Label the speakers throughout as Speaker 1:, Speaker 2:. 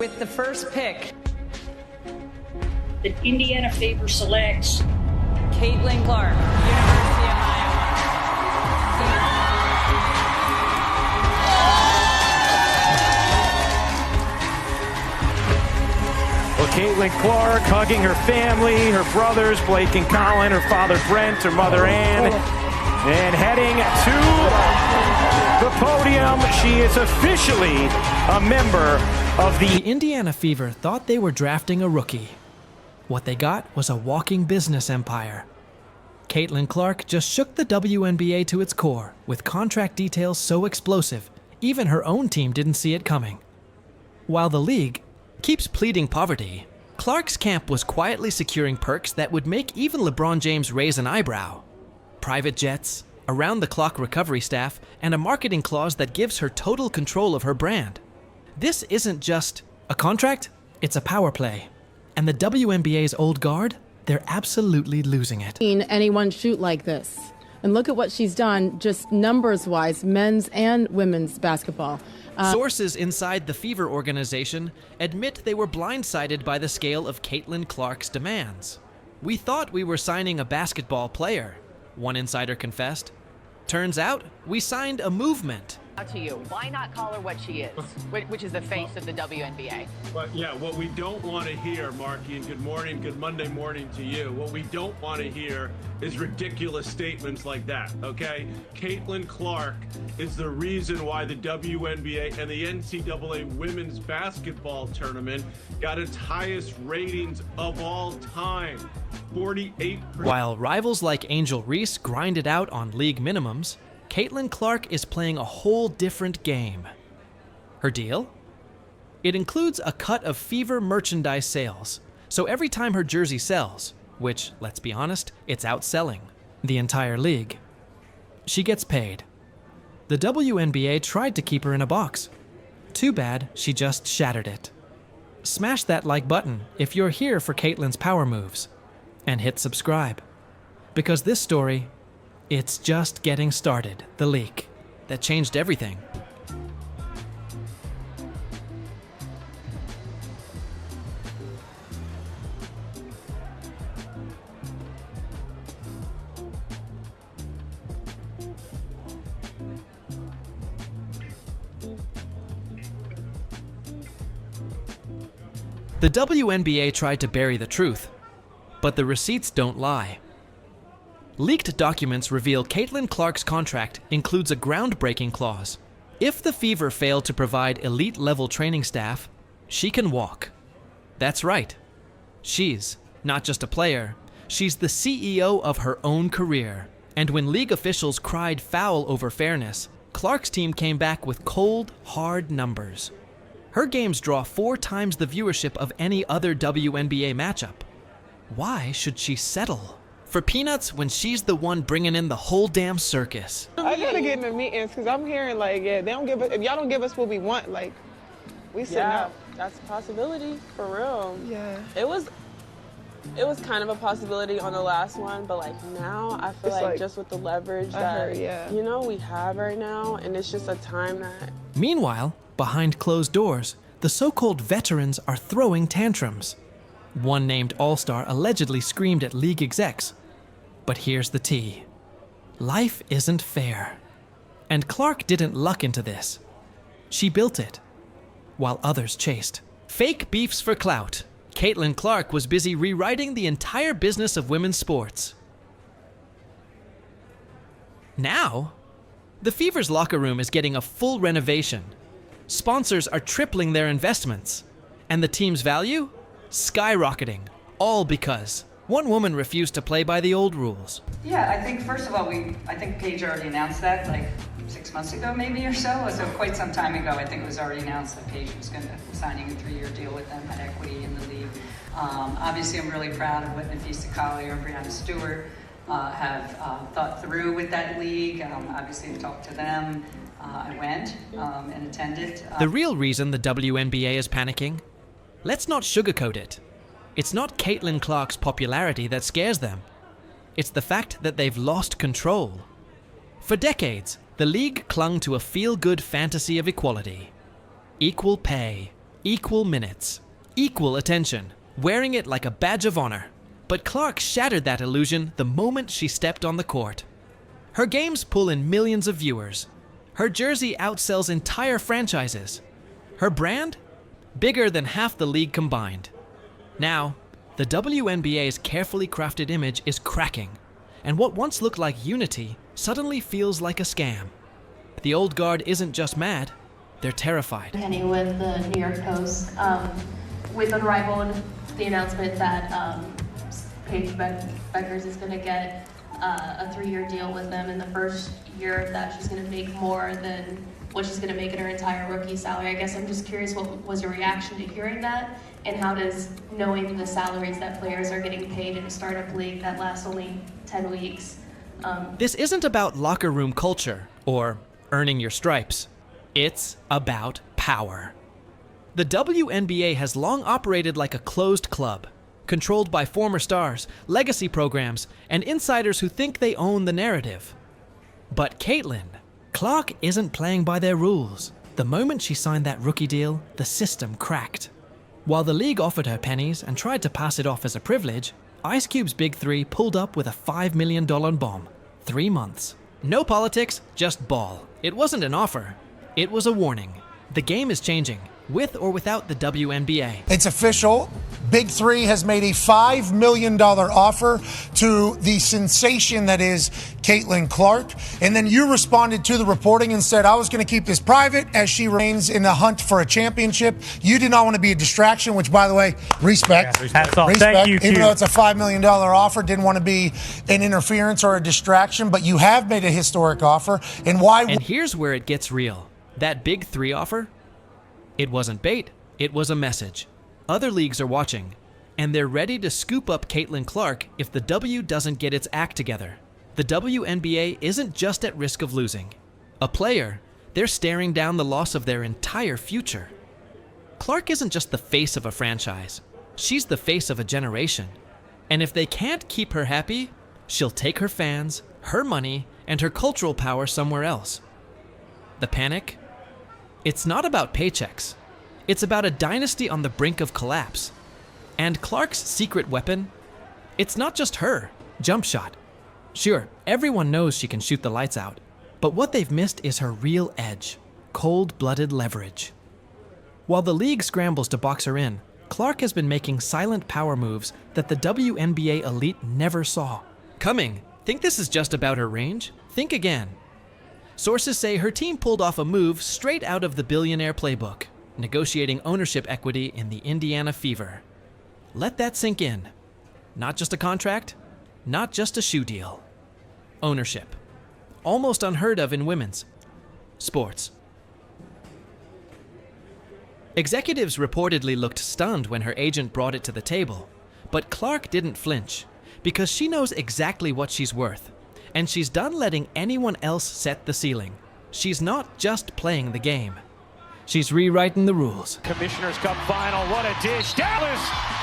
Speaker 1: With the first pick,
Speaker 2: The Indiana Fever selects
Speaker 1: Caitlin Clark, University of Iowa.
Speaker 3: Well, Caitlin Clark hugging her family, her brothers, Blake and Colin, her father Brent, her mother Ann, and heading to the podium. She is officially a member of the
Speaker 4: Indiana Fever thought they were drafting a rookie. What they got was a walking business empire. Caitlin Clark just shook the WNBA to its core, with contract details so explosive, even her own team didn't see it coming. While the league keeps pleading poverty, Clark's camp was quietly securing perks that would make even LeBron James raise an eyebrow. Private jets, around-the-clock recovery staff, and a marketing clause that gives her total control of her brand. This isn't just a contract, it's a power play. And the WNBA's old guard, they're absolutely losing it.
Speaker 5: Anyone shoot like this. And look at what she's done, just numbers-wise, men's and women's basketball.
Speaker 4: Sources inside the Fever organization admit they were blindsided by the scale of Caitlin Clark's demands. "We thought we were signing a basketball player," one insider confessed. "Turns out, we signed a movement."
Speaker 6: To you, why not call her what she is, which is the face of the WNBA?
Speaker 7: But yeah, what we don't want to hear, Marky, and good morning, good Monday morning to you. What we don't want to hear is ridiculous statements like that, okay? Caitlin Clark is the reason why the WNBA and the NCAA women's basketball tournament got its highest ratings of all time. 48%.
Speaker 4: While rivals like Angel Reese grind it out on league minimums, Caitlin Clark is playing a whole different game. Her deal? It includes a cut of Fever merchandise sales, so every time her jersey sells, which, let's be honest, it's outselling the entire league, she gets paid. The WNBA tried to keep her in a box. Too bad she just shattered it. Smash that like button if you're here for Caitlin's power moves, and hit subscribe, because this story, it's just getting started. The leak that changed everything. The WNBA tried to bury the truth, but the receipts don't lie. Leaked documents reveal Caitlin Clark's contract includes a groundbreaking clause. If the Fever fail to provide elite-level training staff, she can walk. That's right. She's not just a player, she's the CEO of her own career. And when league officials cried foul over fairness, Clark's team came back with cold, hard numbers. Her games draw 4 times the viewership of any other WNBA matchup. Why should she settle for peanuts when she's the one bringing in the whole damn circus?
Speaker 8: I gotta get in the meetings because I'm hearing like, yeah, they don't give us, if y'all don't give us what we want, like, we sitting out.
Speaker 9: That's a possibility, for real.
Speaker 8: Yeah.
Speaker 9: It was kind of a possibility on the last one, but like now I feel like just with the leverage that, you know, we have right now, and it's just a time that...
Speaker 4: Meanwhile, behind closed doors, the so-called veterans are throwing tantrums. One named All-Star allegedly screamed at league execs. But here's the tea. Life isn't fair. And Clark didn't luck into this. She built it, while others chased. Fake beefs for clout. Caitlin Clark was busy rewriting the entire business of women's sports. Now, the Fever's locker room is getting a full renovation. Sponsors are tripling their investments. And the team's value? Skyrocketing. All because one woman refused to play by the old rules.
Speaker 1: Yeah, I think first of all, I think Paige already announced that like 6 months ago maybe or so. So quite some time ago, I think it was already announced that Paige was going to signing a 3-year deal with them, had equity in the league. Obviously, I'm really proud of what Nafisa Collier and Brianna Stewart have thought through with that league. Obviously, I've talked to them. I went and attended.
Speaker 4: The real reason the WNBA is panicking? Let's not sugarcoat it. It's not Caitlin Clark's popularity that scares them. It's the fact that they've lost control. For decades, the league clung to a feel-good fantasy of equality. Equal pay, Equal minutes, equal attention, wearing it like a badge of honor. But Clark shattered that illusion the moment she stepped on the court. Her games pull in millions of viewers. Her jersey outsells entire franchises. Her brand? Bigger than half the league combined. Now, the WNBA's carefully crafted image is cracking, and what once looked like unity suddenly feels like a scam. The old guard isn't just mad, they're terrified.
Speaker 10: Penny with the New York Post. We've unrivaled the announcement that Paige Beckers is going to get a 3-year deal with them. In the first year of that, she's going to make more than what she's going to make in her entire rookie salary. I guess I'm just curious, what was your reaction to hearing that? And how does knowing the salaries that players are getting paid in a startup league that lasts only 10 weeks?
Speaker 4: This isn't about locker room culture or earning your stripes. It's about power. The WNBA has long operated like a closed club, controlled by former stars, legacy programs, and insiders who think they own the narrative. But Caitlin Clark isn't playing by their rules. The moment she signed that rookie deal, the system cracked. While the league offered her pennies and tried to pass it off as a privilege, Ice Cube's Big Three pulled up with a $5 million bomb. 3 months. No politics, just ball. It wasn't an offer. It was a warning. The game is changing, with or without the WNBA.
Speaker 11: It's official. Big Three has made a $5 million offer to the sensation that is Caitlin Clark. And then you responded to the reporting and said, I was going to keep this private as she remains in the hunt for a championship. You did not want to be a distraction, which, by the way, respect.
Speaker 12: Respect.
Speaker 11: Thank you, even though it's a $5 million offer, didn't want to be an interference or a distraction, but you have made a historic offer. And why?
Speaker 4: And here's where it gets real. That Big Three offer? It wasn't bait, it was a message. Other leagues are watching, and they're ready to scoop up Caitlin Clark if the W doesn't get its act together. The WNBA isn't just at risk of losing. A player, they're staring down the loss of their entire future. Clark isn't just the face of a franchise. She's the face of a generation. And if they can't keep her happy, she'll take her fans, her money, and her cultural power somewhere else. The panic? It's not about paychecks. It's about a dynasty on the brink of collapse. And Clark's secret weapon? It's not just her, jump shot. Sure, everyone knows she can shoot the lights out, but what they've missed is her real edge, cold-blooded leverage. While the league scrambles to box her in, Clark has been making silent power moves that the WNBA elite never saw. Coming, think this is just about her range? Think again. Sources say her team pulled off a move straight out of the billionaire playbook, negotiating ownership equity in the Indiana Fever. Let that sink in. Not just a contract, not just a shoe deal. Ownership. Almost unheard of in women's sports. Executives reportedly looked stunned when her agent brought it to the table, but Clark didn't flinch, because she knows exactly what she's worth. And she's done letting anyone else set the ceiling. She's not just playing the game. She's rewriting the rules.
Speaker 3: Commissioner's Cup final, what a dish. Dallas,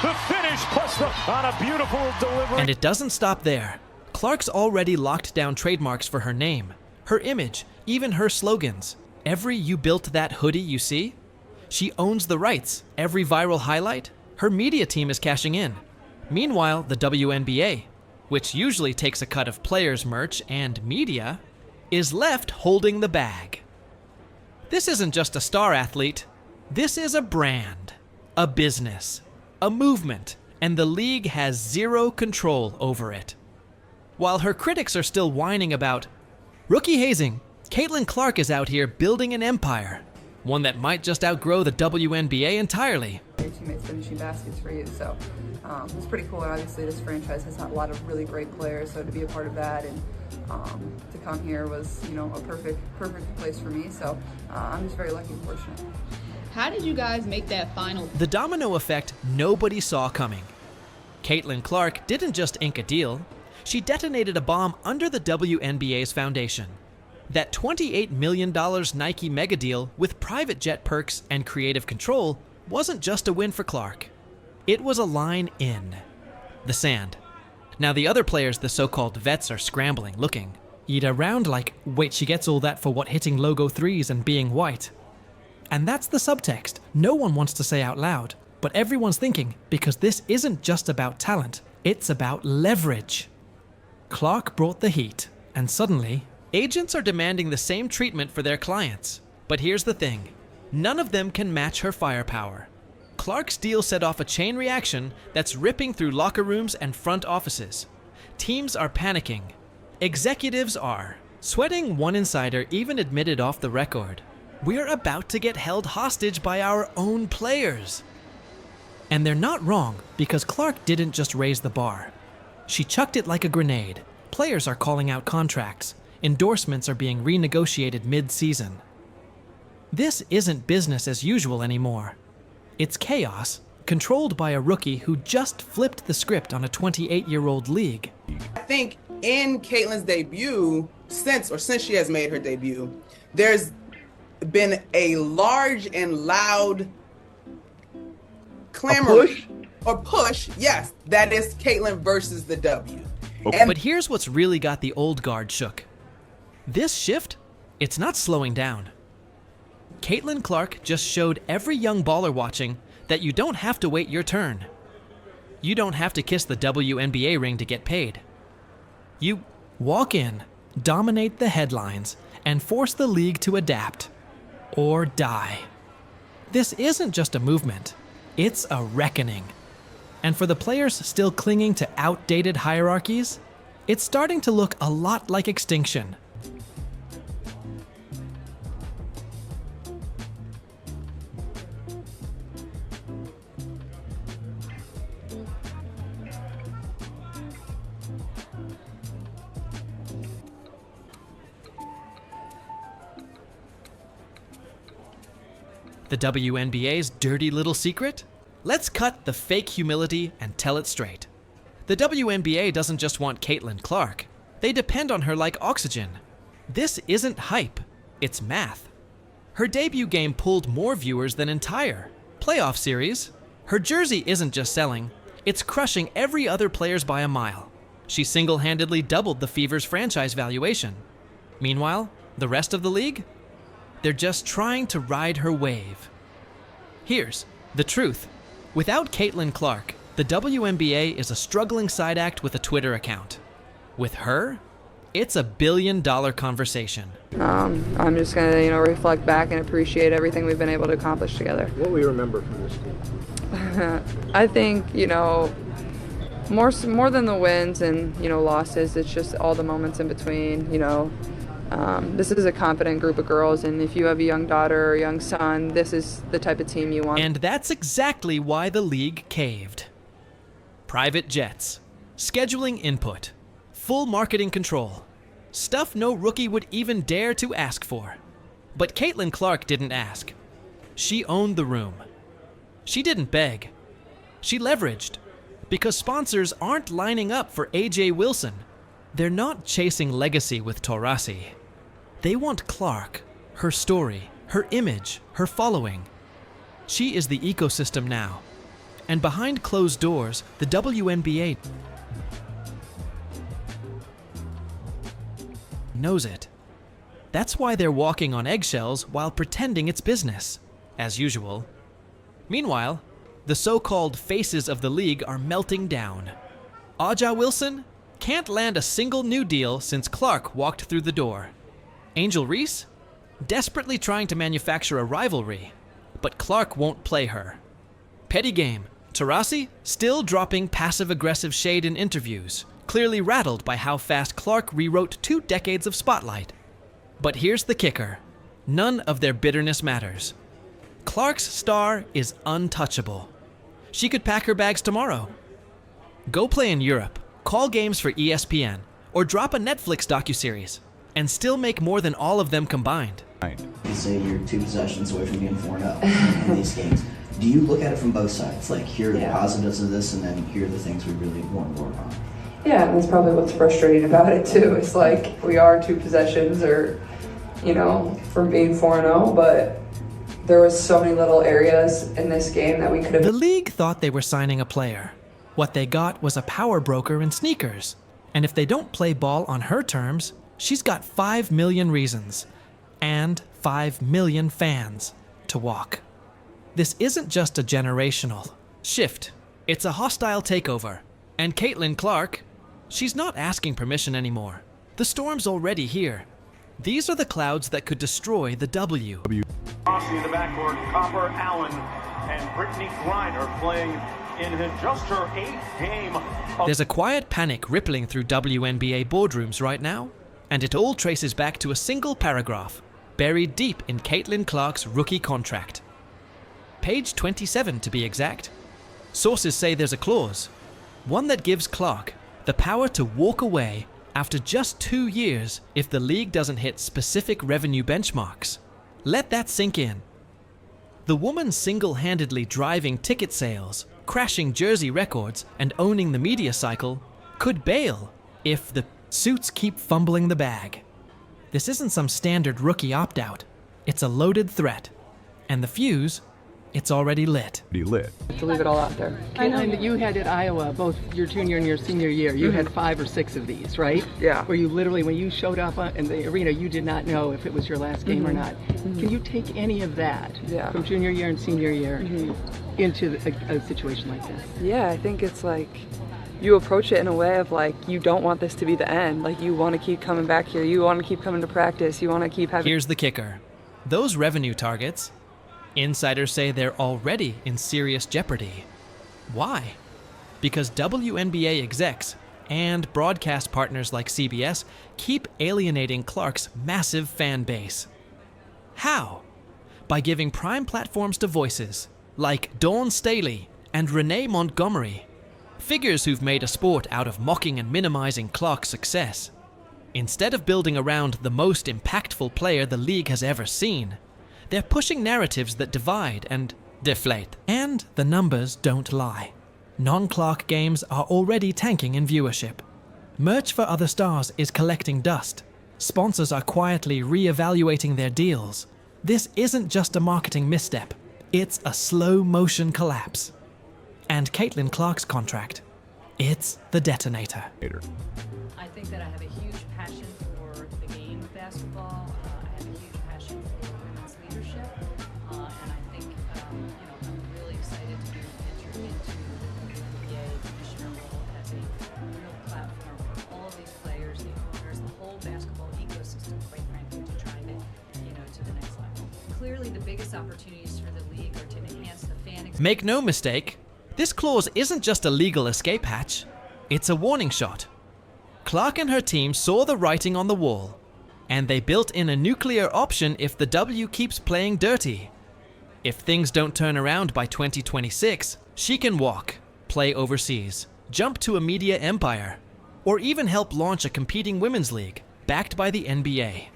Speaker 3: the finish, plus on a beautiful delivery.
Speaker 4: And it doesn't stop there. Clark's already locked down trademarks for her name, her image, even her slogans. Every "you built that hoodie" you see? She owns the rights. Every viral highlight? Her media team is cashing in. Meanwhile, the WNBA, which usually takes a cut of players' merch and media, is left holding the bag. This isn't just a star athlete. This is a brand, a business, a movement, and the league has zero control over it. While her critics are still whining about rookie hazing, Caitlin Clark is out here building an empire, one that might just outgrow the WNBA entirely.
Speaker 13: Your teammates finishing baskets for you, so it's pretty cool. And obviously, this franchise has had a lot of really great players, so to be a part of that and to come here was, a perfect place for me. So I'm just very lucky and fortunate.
Speaker 14: How did you guys make that final?
Speaker 4: The domino effect nobody saw coming. Caitlin Clark didn't just ink a deal; she detonated a bomb under the WNBA's foundation. That $28 million Nike mega deal with private jet perks and creative control wasn't just a win for Clark. It was a line in the sand. Now the other players, the so-called vets, are scrambling, looking. Eat around like, wait, she gets all that for what, hitting logo threes and being white? And that's the subtext no one wants to say out loud, but everyone's thinking because this isn't just about talent, it's about leverage. Clark brought the heat, and suddenly, agents are demanding the same treatment for their clients. But here's the thing, none of them can match her firepower. Clark's deal set off a chain reaction that's ripping through locker rooms and front offices. Teams are panicking. Executives are. Sweating. One insider even admitted off the record, "We're about to get held hostage by our own players." And they're not wrong, because Clark didn't just raise the bar. She chucked it like a grenade. Players are calling out contracts. Endorsements are being renegotiated mid-season. This isn't business as usual anymore. It's chaos, controlled by a rookie who just flipped the script on a 28-year-old league.
Speaker 12: I think in Caitlin's debut, since she has made her debut, there's been a large and loud clamor or push, yes, that is Caitlin versus the W.
Speaker 4: Okay. But here's what's really got the old guard shook. This shift, it's not slowing down. Caitlin Clark just showed every young baller watching that you don't have to wait your turn. You don't have to kiss the WNBA ring to get paid. You walk in, dominate the headlines, and force the league to adapt. Or die. This isn't just a movement, it's a reckoning. And for the players still clinging to outdated hierarchies, it's starting to look a lot like extinction. The WNBA's dirty little secret? Let's cut the fake humility and tell it straight. The WNBA doesn't just want Caitlin Clark. They depend on her like oxygen. This isn't hype, it's math. Her debut game pulled more viewers than entire playoff series. Her jersey isn't just selling, it's crushing every other player's by a mile. She single-handedly doubled the Fever's franchise valuation. Meanwhile, the rest of the league? They're just trying to ride her wave. Here's the truth. Without Caitlin Clark, the WNBA is a struggling side act with a Twitter account. With her, it's $1 billion conversation.
Speaker 13: I'm just gonna, reflect back and appreciate everything we've been able to accomplish together.
Speaker 15: What will you remember from this game?
Speaker 13: I think, more than the wins and, losses, it's just all the moments in between, This is a confident group of girls, and if you have a young daughter or a young son, this is the type of team you want.
Speaker 4: And that's exactly why the league caved. Private jets, scheduling input, full marketing control, stuff no rookie would even dare to ask for. But Caitlin Clark didn't ask. She owned the room. She didn't beg. She leveraged, because sponsors aren't lining up for AJ Wilson. They're not chasing legacy with Taurasi. They want Clark, her story, her image, her following. She is the ecosystem now. And behind closed doors, the WNBA knows it. That's why they're walking on eggshells while pretending it's business, as usual. Meanwhile, the so-called faces of the league are melting down. Aja Wilson can't land a single new deal since Clark walked through the door. Angel Reese? Desperately trying to manufacture a rivalry, but Clark won't play her. Petty game. Taurasi still dropping passive-aggressive shade in interviews, clearly rattled by how fast Clark rewrote 2 decades of spotlight. But here's the kicker. None of their bitterness matters. Clark's star is untouchable. She could pack her bags tomorrow. Go play in Europe, call games for ESPN, or drop a Netflix docuseries, and still make more than all of them combined.
Speaker 16: You say you're 2 possessions away from being 4-0 in these games. Do you look at it from both sides? Like, here are the positives of this, and then here are the things we really want to work on?
Speaker 13: Yeah, and that's probably what's frustrating about it too. It's like we are 2 possessions or, from being 4-0, but there was so many little areas in this game that we could have.
Speaker 4: The league thought they were signing a player. What they got was a power broker in sneakers. And if they don't play ball on her terms, she's got 5 million reasons. And 5 million fans to walk. This isn't just a generational shift. It's a hostile takeover. And Caitlin Clark, she's not asking permission anymore. The storm's already here. These are the clouds that could destroy the W.
Speaker 17: Rossi in the backcourt, Copper, Allen, and Brittany Griner playing in just her 8th game.
Speaker 4: There's a quiet panic rippling through WNBA boardrooms right now, and it all traces back to a single paragraph, buried deep in Caitlin Clark's rookie contract. Page 27 to be exact. Sources say there's a clause, one that gives Clark the power to walk away after just 2 years if the league doesn't hit specific revenue benchmarks. Let that sink in. The woman single-handedly driving ticket sales, crashing jersey records, and owning the media cycle could bail if the suits keep fumbling the bag. This isn't some standard rookie opt-out. It's a loaded threat. And the fuse, it's already lit.
Speaker 13: To leave it all out there.
Speaker 18: Caitlin, you had at Iowa, both your junior and your senior year, you had 5 or 6 of these, right?
Speaker 13: Yeah.
Speaker 18: Where you literally, when you showed up in the arena, you did not know if it was your last game or not. Can you take any of that from junior year and senior year into a situation like this?
Speaker 13: Yeah, I think it's like you approach it in a way of like, you don't want this to be the end. Like, you want to keep coming back here. You want to keep coming to practice. You want to keep having...
Speaker 4: Here's the kicker. Those revenue targets, insiders say they're already in serious jeopardy. Why? Because WNBA execs and broadcast partners like CBS keep alienating Clark's massive fan base. How? By giving prime platforms to voices like Dawn Staley and Renee Montgomery, figures who've made a sport out of mocking and minimizing Clark's success. Instead of building around the most impactful player the league has ever seen, they're pushing narratives that divide and deflate. And the numbers don't lie. Non-Clark games are already tanking in viewership. Merch for other stars is collecting dust. Sponsors are quietly re-evaluating their deals. This isn't just a marketing misstep. It's a slow-motion collapse. And Caitlin Clark's contract, it's the detonator.
Speaker 19: I think that I have a huge passion for the game of basketball. I have a huge passion for women's leadership, and I think I'm really excited to enter into the WNBA commissioner role as a real platform for all of these players, the owners, the whole basketball ecosystem, quite frankly, to try to the next level. Clearly, the biggest opportunities for the league are to enhance the fan experience.
Speaker 4: Make no mistake, this clause isn't just a legal escape hatch, it's a warning shot. Clark and her team saw the writing on the wall, and they built in a nuclear option if the W keeps playing dirty. If things don't turn around by 2026, she can walk, play overseas, jump to a media empire, or even help launch a competing women's league, backed by the NBA.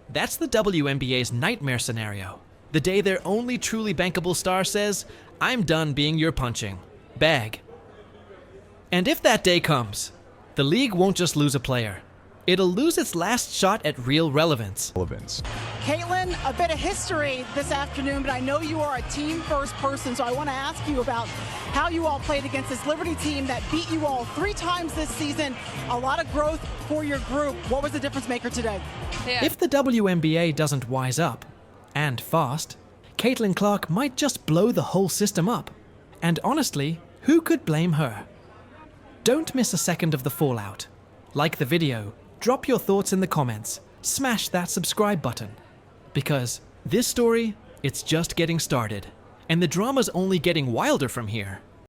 Speaker 4: That's the WNBA's nightmare scenario. The day their only truly bankable star says, "I'm done being your punching bag." And if that day comes, the league won't just lose a player. It'll lose its last shot at real relevance.
Speaker 20: Caitlin, a bit of history this afternoon, but I know you are a team-first person, so I want to ask you about how you all played against this Liberty team that beat you all 3 times this season. A lot of growth for your group. What was the difference maker today?
Speaker 4: If the WNBA doesn't wise up, and fast, Caitlin Clark might just blow the whole system up. And honestly, who could blame her? Don't miss a second of the fallout. Like the video, drop your thoughts in the comments, smash that subscribe button. Because this story, it's just getting started. And the drama's only getting wilder from here.